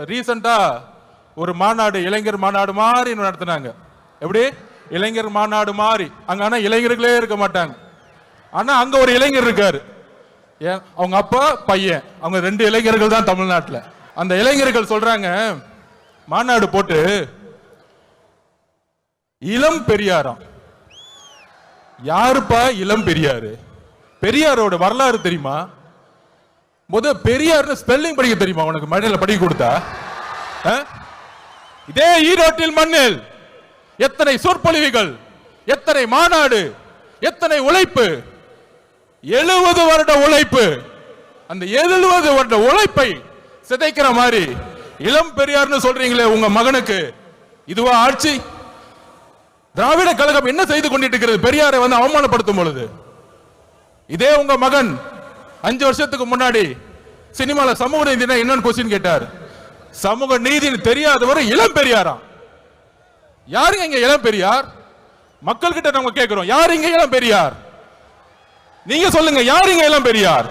ரீசெண்டா ஒரு மாநாடு, இளைஞர் மாநாடு மாதிரி நடத்தினாங்க. எப்படி? இளைஞர் மாநாடு மாதிரி. அங்க ஆனா இளைஞர்களே இருக்க மாட்டாங்க. ஆனா அங்க ஒரு இளைஞர் இருக்காரு. ஏன்? அவங்க அப்பா பையன், அவங்க 2 இளைஞர்கள் தான் தமிழ்நாட்டில். அந்த இளைஞர்கள் சொல்றாங்க, மாநாடு போட்டு இளம் பெரியாராம். யாருப்பா இளம் பெரியாரு? பெரியாரோட வரலாறு தெரியுமா? பெரியார் ஸ்பெல்லிங் படிக்க தெரியுமா உனக்கு? மழையில படிக்க கொடுத்தா? இதே ஈரோட்டில் மண்ணில் எத்தனை சொற்பொழிவுகள், எத்தனை மாநாடு, எத்தனை உழைப்பு, 70 வருட உழைப்பு. அந்த 70 வருட உழைப்பை சிதைக்கிற மாதிரி இளம் பெரியார்னு சொல்றீங்களே உங்க மகனுக்கு, இதுவா ஆட்சி? திராவிட கழகம் என்ன செய்து கொண்டிட்டு இருக்கிறது? பெரியாரை அவமானப்படுத்தும் பொழுது இதே உங்க மகன் 5 வருஷத்துக்கு முன்னாடி சினிமால சமூக நீதினா என்னன்னு கொஸ்டின் கேட்டார். சமூக நீதி தெரியாதவர் இளம் பெரியாராம். யாருங்க இங்க இளம் பெரியார்? மக்கள் கிட்ட நம்ம கேட்கிறோம், யாருங்க இளம் பெரியார்? நீங்க சொல்லுங்க, யாருங்க இளம் பெரியார்?